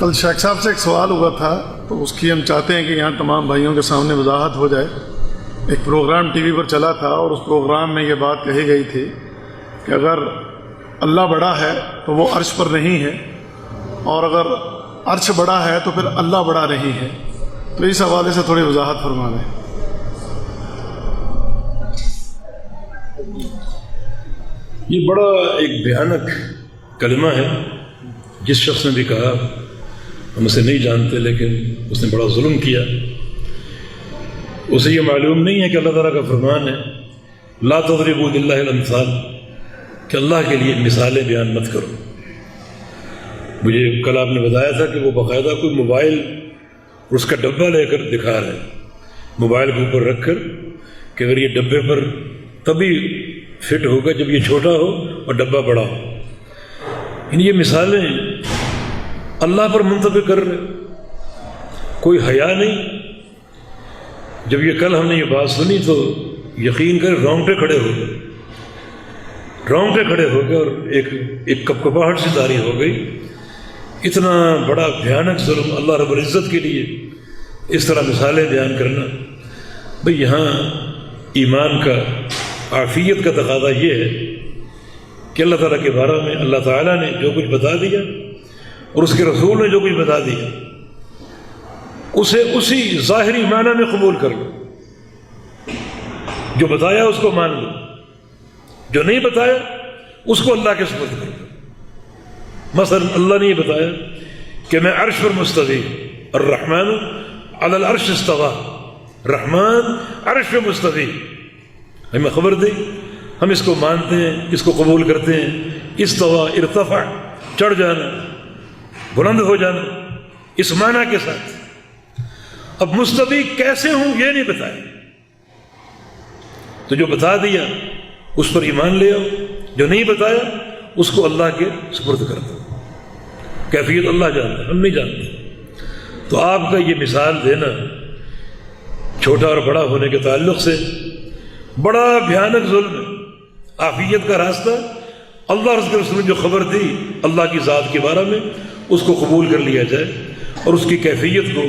کل شیخ صاحب سے ایک سوال ہوا تھا، تو اس کی ہم چاہتے ہیں کہ یہاں تمام بھائیوں کے سامنے وضاحت ہو جائے۔ ایک پروگرام ٹی وی پر چلا تھا اور اس پروگرام میں یہ بات کہی گئی تھی کہ اگر اللہ بڑا ہے تو وہ عرش پر نہیں ہے، اور اگر عرش بڑا ہے تو پھر اللہ بڑا نہیں ہے۔ تو اس حوالے سے تھوڑی وضاحت فرما دیں۔ یہ بڑا ایک بھیانک کلمہ ہے۔ جس شخص نے بھی کہا ہم اسے نہیں جانتے لیکن اس نے بڑا ظلم کیا، اسے یہ معلوم نہیں ہے کہ اللہ تعالیٰ کا فرمان ہے لا تضربوا للہ الامثال، کہ اللہ کے لیے مثالیں بیان مت کرو۔ مجھے کل آپ نے بتایا تھا کہ وہ باقاعدہ کوئی موبائل اس کا ڈبہ لے کر دکھا رہے ہیں، موبائل کے اوپر رکھ کر کہ اگر یہ ڈبے پر تبھی فٹ ہوگا جب یہ چھوٹا ہو اور ڈبہ بڑا ہو۔ یعنی یہ مثالیں اللہ پر منطبق کر رہے، کوئی حیا نہیں۔ جب یہ کل ہم نے یہ بات سنی تو یقین کر رونگٹے کھڑے ہو گئے، رونگٹے کھڑے ہو گئے اور ایک کپکپاہٹ سی طاری ہو گئی۔ اتنا بڑا بھیانک ظلم اللہ رب العزت کے لیے اس طرح مثالیں بیان کرنا۔ بھئی یہاں ایمان کا، عافیت کا تقاضا یہ ہے کہ اللہ تعالیٰ کے بارے میں اللہ تعالیٰ نے جو کچھ بتا دیا اور اس کے رسول نے جو کچھ بتا دیا اسے اسی ظاہری معنی میں قبول کر لو۔ جو بتایا اس کو مان لو، جو نہیں بتایا اس کو اللہ کے سپرد کر دو۔ مثلا اللہ نے یہ بتایا کہ میں عرش پر مستوی، الرحمن علی العرش استویٰ، رحمان عرش پہ مستوی۔ ہمیں خبر دی، ہم اس کو مانتے ہیں، اس کو قبول کرتے ہیں۔ استویٰ، ارتفع، چڑھ جانا، بلند ہو جانا، اس معنی کے ساتھ۔ اب مستوی کیسے ہوں یہ نہیں بتایا، تو جو بتا دیا اس پر ایمان لے آؤ، جو نہیں بتایا اس کو اللہ کے سپرد کر دو۔ کیفیت اللہ جانتا ہے، ہم نہیں جانتے۔ تو آپ کا یہ مثال دینا چھوٹا اور بڑا ہونے کے تعلق سے بڑا بھیانک ظلم ہے۔ عافیت کا راستہ اللہ اور اس کے رسول نے جو خبر دی اللہ کی ذات کے بارے میں اس کو قبول کر لیا جائے اور اس کی کیفیت کو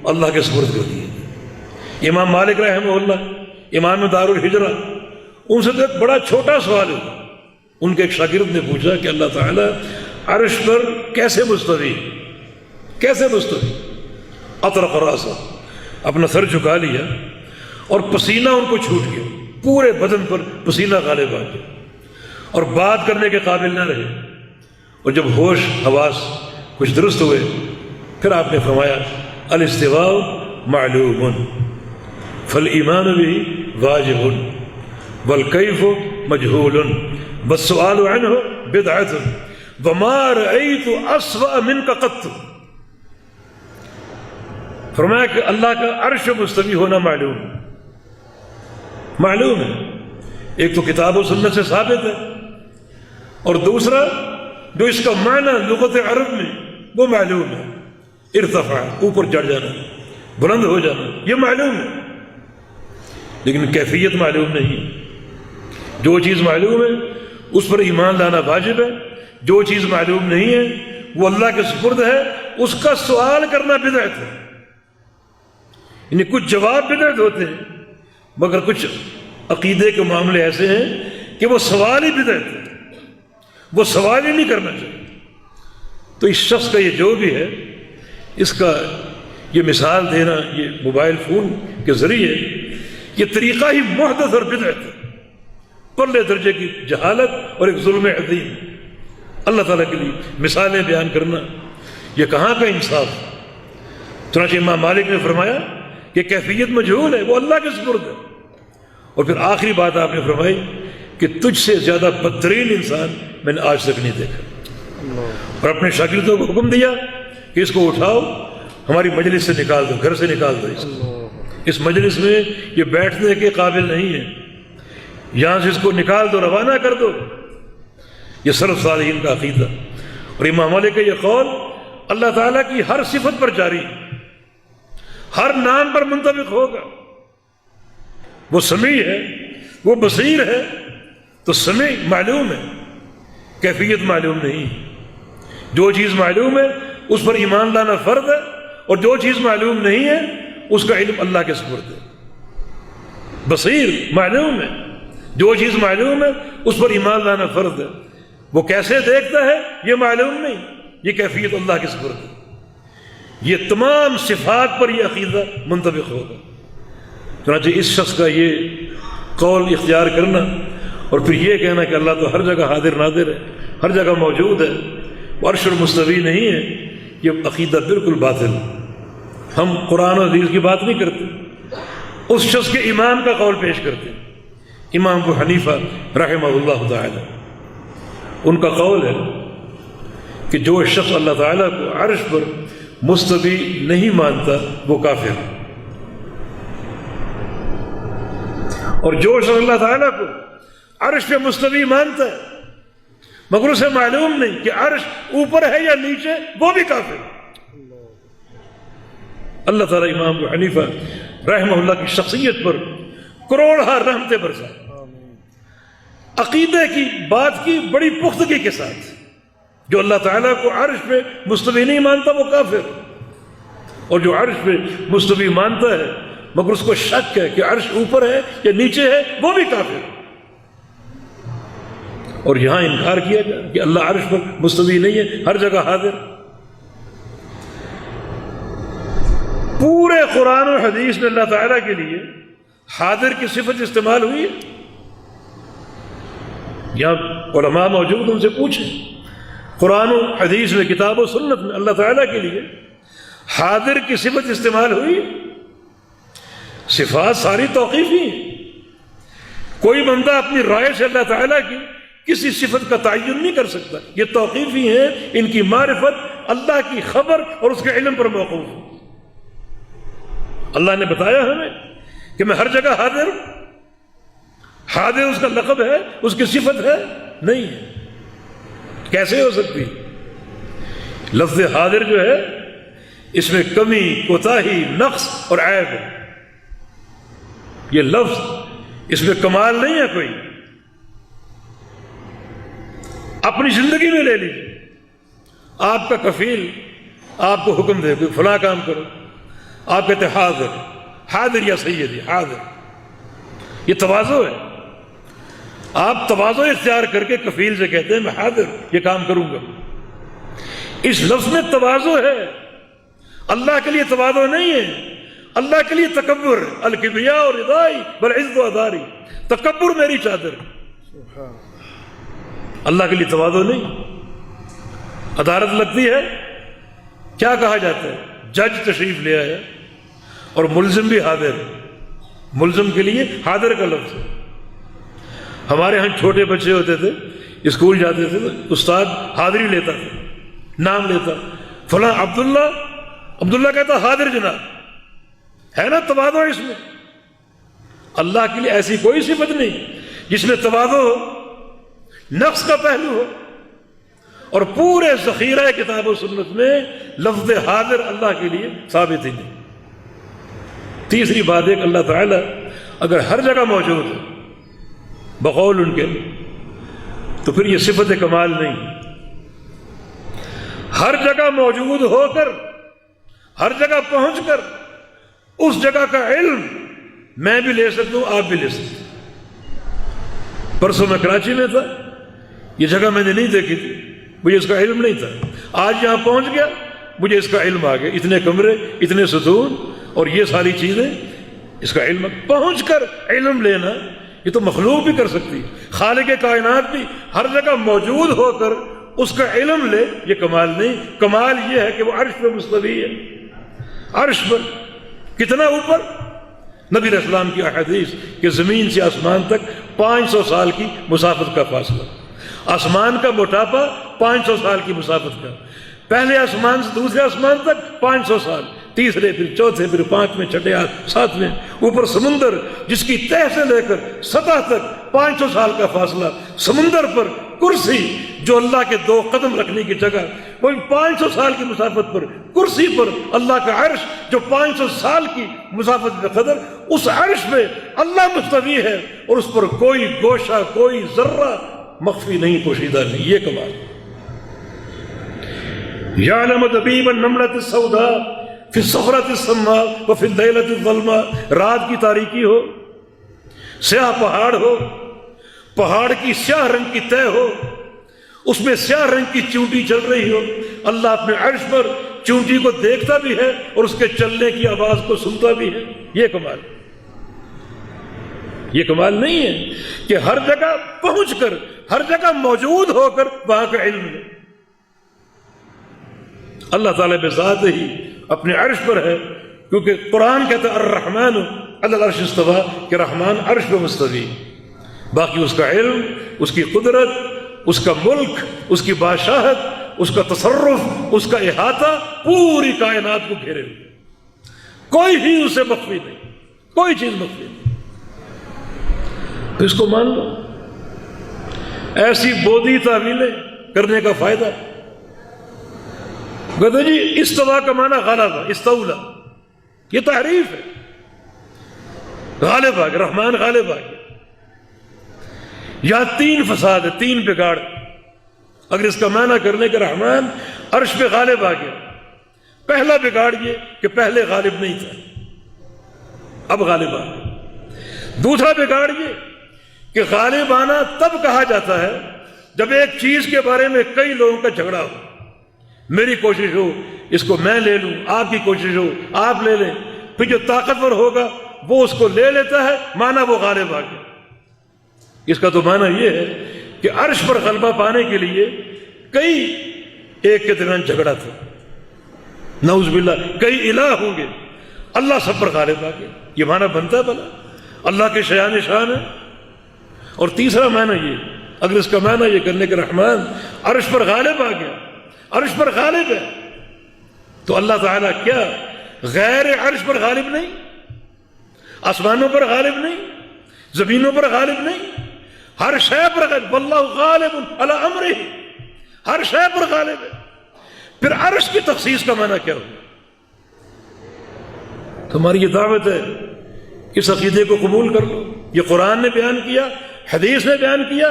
اللہ کے سپرد کر دیا جائے۔ امام مالک رحمہ اللہ، امام دار الحجرہ، ان سے تو ایک بڑا چھوٹا سوال ہے۔ ان کے ایک شاگرد نے پوچھا کہ اللہ تعالیٰ عرش پر کیسے مستوی، کیسے مستوی؟ اطرق راسہ، اپنا سر جھکا لیا اور پسینہ ان کو چھوٹ گیا، پورے بدن پر پسینہ غالب آ گیا اور بات کرنے کے قابل نہ رہے۔ اور جب ہوش حواس کچھ درست ہوئے پھر آپ نے فرمایا الاستواء معلوم فالایمان به واجب والکیف مجہول والسؤال عنہ بدعۃ وما رأیت اسوأ منک قط۔ فرمایا کہ اللہ کا عرش مستوی ہونا معلوم ہے، معلوم ہے۔ ایک تو کتاب و سنت سے ثابت ہے، اور دوسرا جو اس کا معنی لغت عرب میں وہ معلوم ہے۔ ارتفاع، اوپر چڑھ جانا، بلند ہو جانا، یہ معلوم ہے، لیکن کیفیت معلوم نہیں۔ جو چیز معلوم ہے اس پر ایمان لانا واجب ہے، جو چیز معلوم نہیں ہے وہ اللہ کے سپرد ہے، اس کا سوال کرنا بدعت ہے۔ یعنی کچھ جواب بدعت ہوتے ہیں مگر کچھ عقیدے کے معاملے ایسے ہیں کہ وہ سوال ہی بدعت ہے، وہ سوال ہی نہیں کرنا چاہیے۔ تو اس شخص کا یہ جو بھی ہے، اس کا یہ مثال دینا یہ موبائل فون کے ذریعے، یہ طریقہ ہی محدث اور بدعت ہے، پرلے درجے کی جہالت اور ایک ظلم عظیم۔ اللہ تعالیٰ کے لیے مثالیں بیان کرنا یہ کہاں کا انصاف؟ چنانچہ امام مالک نے فرمایا کہ کیفیت مجہول ہے، وہ اللہ کے سپرد ہے۔ اور پھر آخری بات آپ نے فرمائی کہ تجھ سے زیادہ بدترین انسان میں نے آج تک نہیں دیکھا، اور اپنے شاگردوں کو حکم دیا کہ اس کو اٹھاؤ، ہماری مجلس سے نکال دو، گھر سے نکال دو، اس مجلس میں یہ بیٹھنے کے قابل نہیں ہے، یہاں سے اس کو نکال دو، روانہ کر دو۔ یہ سلف صالحین کا عقیدہ۔ اور امام مالک کا یہ قول اللہ تعالیٰ کی ہر صفت پر جاری، ہر نام پر منطبق ہوگا۔ وہ سمیع ہے، وہ بصیر ہے، تو سمیع معلوم ہے، کیفیت معلوم نہیں۔ جو چیز معلوم ہے اس پر ایمان لانا فرض ہے، اور جو چیز معلوم نہیں ہے اس کا علم اللہ کے سپرد ہے۔ بصیر معلوم ہے، جو چیز معلوم ہے اس پر ایمان لانا فرض ہے، وہ کیسے دیکھتا ہے یہ معلوم نہیں، یہ کیفیت اللہ کے سپرد ہے۔ یہ تمام صفات پر یہ عقیدہ منطبق ہوگا۔ چنانچہ اس شخص کا یہ قول اختیار کرنا اور پھر یہ کہنا کہ اللہ تو ہر جگہ حاضر ناظر ہے، ہر جگہ موجود ہے، وہ عرش المستوی نہیں ہے، یہ عقیدہ بالکل باطل ہے۔ ہم قرآن و حدیث کی بات نہیں کرتے، اس شخص کے امام کا قول پیش کرتے ہیں، امام ابو حنیفہ رحمہ اللہ تعالی۔ ان کا قول ہے کہ جو شخص اللہ تعالیٰ کو عرش پر مستوی نہیں مانتا وہ کافر ہے، اور جو شخص اللہ تعالیٰ کو عرش پہ مستوی مانتا ہے مگر اسے معلوم نہیں کہ عرش اوپر ہے یا نیچے، وہ بھی کافر ہے۔ اللہ تعالیٰ امام ابو حنیفہ رحمہ اللہ کی شخصیت پر کروڑہا رحمتیں برسائے، عقیدے کی بات کی بڑی پختگی کے ساتھ۔ جو اللہ تعالیٰ کو عرش پہ مستوی نہیں مانتا وہ کافر، اور جو عرش پہ مستوی مانتا ہے مگر اس کو شک ہے کہ عرش اوپر ہے یا نیچے ہے، وہ بھی کافر۔ اور یہاں انکار کیا جائے کہ اللہ عرش پر مستوی نہیں ہے، ہر جگہ حاضر۔ پورے قرآن و حدیث میں اللہ تعالیٰ کے لیے حاضر کی صفت استعمال ہوئی ہے۔ یہاں علماء موجود، ان سے پوچھیں، قرآن و حدیث میں، کتاب و سنت میں اللہ تعالیٰ کے لیے حاضر کی صفت استعمال ہوئی؟ صفات ساری توقیفی ہیں، کوئی بندہ اپنی رائے سے اللہ تعالیٰ کی کسی صفت کا تعین نہیں کر سکتا، یہ توقیفی ہیں، ان کی معرفت اللہ کی خبر اور اس کے علم پر موقوف ہے۔ اللہ نے بتایا ہمیں کہ میں ہر جگہ حاضر ہوں، حاضر اس کا لقب ہے، اس کی صفت ہے نہیں ہے، کیسے ہو سکتی؟ لفظ حاضر جو ہے اس میں کمی، کوتاہی، نقص اور عیب ہے، یہ لفظ اس میں کمال نہیں ہے کوئی۔ اپنی زندگی میں لے لیجیے، آپ کا کفیل آپ کو حکم دے کہ فلاں کام کرو، آپ کہتے ہیں حاضر، حاضر یا سیدی، حاضر، یہ تواضع ہے۔ آپ تواضع اختیار کر کے کفیل سے کہتے ہیں میں حاضر، یہ کام کروں گا، اس لفظ میں تواضع ہے۔ اللہ کے لیے تواضع نہیں ہے، اللہ کے لیے تکبر، الکبریاء ردائی والعز ازاری، تکبر میری چادر، اللہ کے لیے تواضع نہیں۔ عدالت لگتی ہے، کیا کہا جاتا ہے؟ جج تشریف لے آیا اور ملزم بھی حاضر ہے، ملزم کے لیے حاضر کا لفظ ہے۔ ہمارے ہاں چھوٹے بچے ہوتے تھے، اسکول جاتے تھے تو استاد حاضری لیتا تھا، نام لیتا، فلاں عبداللہ، عبداللہ کہتا حاضر جناب، ہے نا تواضع اس میں۔ اللہ کے لیے ایسی کوئی صفت نہیں جس میں تواضع ہو، نقص کا پہلو ہو، اور پورے ذخیرہ کتاب و سنت میں لفظ حاضر اللہ کے لیے ثابت ہی نہیں۔ تیسری بات ہے کہ اللہ تعالیٰ اگر ہر جگہ موجود ہے بقول ان کے، تو پھر یہ صفت کمال نہیں۔ ہر جگہ موجود ہو کر، ہر جگہ پہنچ کر اس جگہ کا علم میں بھی لے سکتا ہوں، آپ بھی لے سکتے ہیں۔ پرسوں میں کراچی میں تھا، یہ جگہ میں نے نہیں دیکھی تھی، مجھے اس کا علم نہیں تھا، آج یہاں پہنچ گیا مجھے اس کا علم آ گیا، اتنے کمرے، اتنے ستون اور یہ ساری چیزیں، اس کا علم۔ پہنچ کر علم لینا یہ تو مخلوق بھی کر سکتی، خالق کائنات بھی ہر جگہ موجود ہو کر اس کا علم لے، یہ کمال نہیں۔ کمال یہ ہے کہ وہ عرش پر مستوی ہے، عرش پر کتنا اوپر؟ نبی علیہ السلام کی احادیث کہ زمین سے آسمان تک 500 سال کی مسافت کا فاصلہ، آسمان کا موٹاپا 500 سال کی مسافت کا، پہلے آسمان سے دوسرے آسمان تک 500 سال، تیسرے پھر چوتھے پھر پانچویں چھٹے ساتویں، اوپر سمندر جس کی تہ سے لے کر سطح تک 500 سال کا فاصلہ، سمندر پر کرسی جو اللہ کے 2 قدم رکھنے کی جگہ، وہ 500 سال کی مسافت پر کرسی پر اللہ کا عرش جو 500 سال کی مسافت کا قدر، اس عرش پہ اللہ مستوی ہے اور اس پر کوئی گوشہ، کوئی ذرہ مخفی نہیں، پوشیدہ نہیں۔ یہ کمال، یعلم دبیب النملۃ السوداء فی الصخرۃ السماء وفی اللیلۃ الظلماء، رات کی تاریکی ہو، سیاہ پہاڑ ہو، پہاڑ کی سیاہ رنگ کی تہ ہو، اس میں سیاہ رنگ کی چونٹی چل رہی ہو، اللہ اپنے عرش پر چونٹی کو دیکھتا بھی ہے اور اس کے چلنے کی آواز کو سنتا بھی ہے۔ یہ کمال، یہ کمال نہیں ہے کہ ہر جگہ پہنچ کر، ہر جگہ موجود ہو کر وہاں کا علم ہے۔ اللہ تعالیٰ بذات ہی اپنے عرش پر ہے، کیونکہ قرآن کہتا ہے الرحمن علی العرش استویٰ، کہ رحمان عرش پہ مستوی، باقی اس کا علم، اس کی قدرت، اس کا ملک، اس کی بادشاہت، اس کا تصرف، اس کا احاطہ پوری کائنات کو گھیرے ہوئے، کوئی ہی اسے مخفی نہیں، کوئی چیز مخفی نہیں۔ تو اس کو مان لو، ایسی بودی تعویلیں کرنے کا فائدہ۔ کہتے جی استوا کا معنی غلبہ، استولا، یہ تحریف ہے، غالب آ گیا، رحمان غالب آ گیا۔ یہاں تین فساد ہے، تین بگاڑ۔ اگر اس کا معنی کرنے کے رحمان عرش پہ غالب آ گیا، پہلا بگاڑ یہ کہ پہلے غالب نہیں تھا، اب غالب آ گیا۔ دوسرا بگاڑ یہ کہ غالب آنا تب کہا جاتا ہے جب ایک چیز کے بارے میں کئی لوگوں کا جھگڑا ہو، میری کوشش ہو اس کو میں لے لوں، آپ کی کوشش ہو آپ لے لیں، پھر جو طاقتور ہوگا وہ اس کو لے لیتا ہے، مانا وہ غالب آ گیا۔ اس کا تو معنی یہ ہے کہ عرش پر غلبہ پانے کے لیے کئی ایک کے درمیان جھگڑا تھا، نعوذ باللہ، کئی الہ ہوں گے، اللہ سب پر غالب آ گیا۔ یہ معنی بنتا ہے بھلا؟ اللہ کے شایان شان ہے۔ اور تیسرا معنی یہ، اگر اس کا معنی یہ کرنے کے رحمان عرش پر غالب آ گیا، عرش پر غالب ہے، تو اللہ تعالیٰ کیا غیر عرش پر غالب نہیں؟ آسمانوں پر غالب نہیں؟ زمینوں پر غالب نہیں؟ ہر شے پر غالب، واللہ غالب علی امرہ، ہر شے پر غالب ہے۔ پھر عرش کی تخصیص کا معنی کیا ہوگا؟ تمہاری یہ دعوت ہے، اس عقیدے کو قبول کر لو۔ یہ قرآن نے بیان کیا، حدیث نے بیان کیا،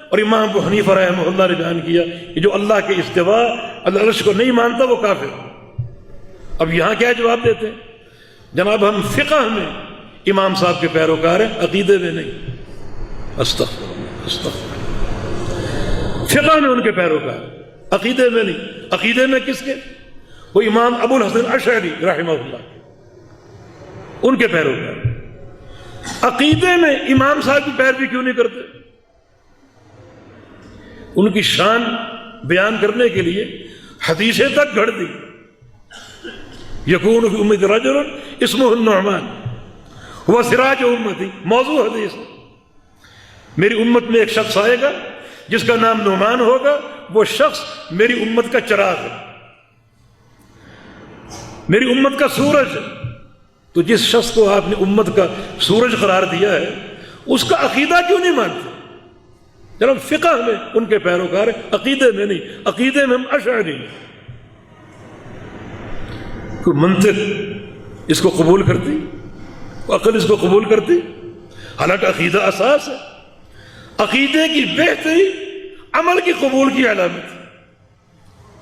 اور امام ابو حنیفہ رحمہ اللہ نے بیان کیا کہ جو اللہ کے استواء العرش کو نہیں مانتا وہ کافر۔ اب یہاں کیا جواب دیتے ہیں؟ جناب ہم فقہ میں امام صاحب کے پیروکار ہیں، عقیدے میں نہیں۔ استغفر اللہ، استغفر اللہ۔ فقہ میں ان کے پیروکار، عقیدے میں نہیں۔ عقیدے میں کس کے؟ وہ امام ابو الحسن اشعری رحمہ اللہ، ان کے پیروکار۔ عقیدے میں امام صاحب کی پیروی کیوں نہیں کرتے؟ ان کی شان بیان کرنے کے لیے حدیثیں تک گھڑ دی۔ یکون فی امتی رجل اسمہ النعمان وہ سراج امتی، موضوع حدیث، میری امت میں ایک شخص آئے گا جس کا نام نعمان ہوگا، وہ شخص میری امت کا چراغ ہے، میری امت کا سورج ہے۔ تو جس شخص کو آپ نے امت کا سورج قرار دیا ہے، اس کا عقیدہ کیوں نہیں مانتے؟ جناب فقہ میں ان کے پیروکار ہیں، عقیدے میں نہیں۔ عقیدے میں ہم اشعری ہیں۔ کوئی منطق اس کو قبول کرتی؟ عقل اس کو قبول کرتی؟ حالانکہ عقیدہ اساس ہے۔ عقیدے کی بہتری عمل کی قبول کی علامت ہے۔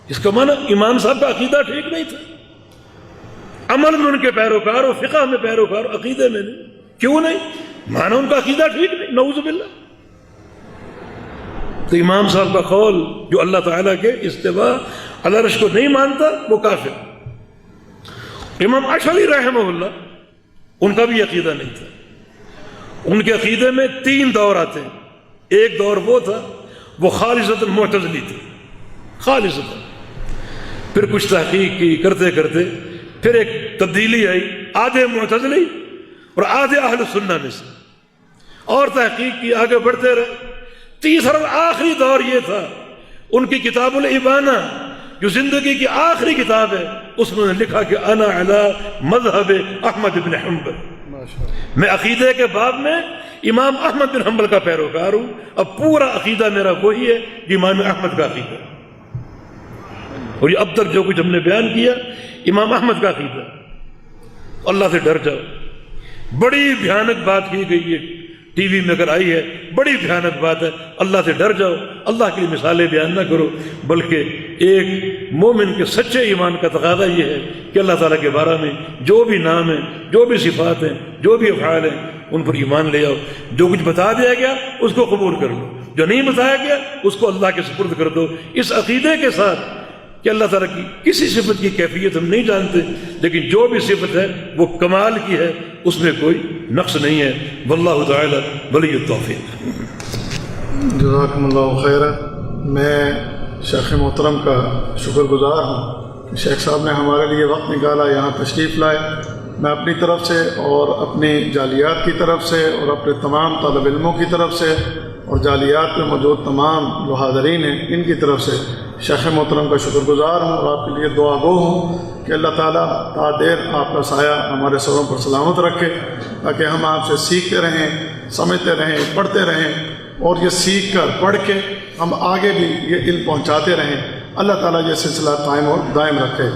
اس کا معنی امام صاحب کا عقیدہ ٹھیک نہیں تھا، عمل میں ان کے پیروکار اور فقہ میں پیروکار، عقیدے میں نہیں۔ کیوں نہیں؟ معنی ان کا عقیدہ ٹھیک نہیں، نعوذ باللہ۔ تو امام صاحب کا قول جو اللہ تعالیٰ کے استواء علی العرش کو نہیں مانتا وہ کافر۔ امام اشعری رحمہ اللہ، ان کا بھی عقیدہ نہیں تھا۔ ان کے عقیدے میں تین دور آتے ہیں۔ ایک دور وہ تھا، وہ خالصتاً معتزلی تھے، خالصتاً۔ پھر کچھ تحقیق کی کرتے کرتے پھر ایک تبدیلی آئی، آدھے معتزلی اور آدھے اہل سنہ میں سے، اور تحقیق کی، آگے بڑھتے رہے۔ تیسرا اور آخری دور یہ تھا، ان کی کتاب الابانہ جو زندگی کی آخری کتاب ہے، اس میں لکھا کہ انا علی مذہب احمد بن حنبل، میں عقیدے کے باب میں امام احمد بن حنبل کا پیروکار ہوں۔ اب پورا عقیدہ میرا وہی ہے جو امام احمد کا عقیدہ، اور یہ اب تک جو کچھ ہم نے بیان کیا امام احمد کا عقیدہ۔ اللہ سے ڈر جاؤ، بڑی بھیانک بات کی گئی ہے، ٹی وی میں اگر آئی ہے، بڑی بھیانک بات ہے۔ اللہ سے ڈر جاؤ، اللہ کی مثالیں بیان نہ کرو، بلکہ ایک مومن کے سچے ایمان کا تقاضا یہ ہے کہ اللہ تعالیٰ کے بارے میں جو بھی نام ہیں، جو بھی صفات ہیں، جو بھی افعال ہیں، ان پر ایمان لے آؤ۔ جو کچھ بتا دیا گیا اس کو قبول کر لو، جو نہیں بتایا گیا اس کو اللہ کے سپرد کر دو، اس عقیدے کے ساتھ کہ اللہ تعالیٰ کی کسی صفت کی کیفیت ہم نہیں جانتے، لیکن جو بھی صفت ہے وہ کمال کی ہے، اس میں کوئی نقص نہیں ہے۔ واللہ تعالی ولی التوفیق۔ جزاکم اللہ خیر۔ میں شیخ محترم کا شکر گزار ہوں کہ شیخ صاحب نے ہمارے لیے وقت نکالا، یہاں تشریف لائے۔ میں اپنی طرف سے اور اپنی جالیات کی طرف سے اور اپنے تمام طالب علموں کی طرف سے اور جالیات میں موجود تمام جو حاضرین ہیں ان کی طرف سے شیخ محترم کا شکر گزار ہوں اور آپ کے لیے دعا گو ہوں کہ اللہ تعالیٰ تا دیر آپ کا سایہ ہمارے سروں پر سلامت رکھے، تاکہ ہم آپ سے سیکھتے رہیں، سمجھتے رہیں، پڑھتے رہیں، اور یہ سیکھ کر پڑھ کے ہم آگے بھی یہ علم پہنچاتے رہیں۔ اللہ تعالیٰ یہ سلسلہ قائم اور دائم رکھے۔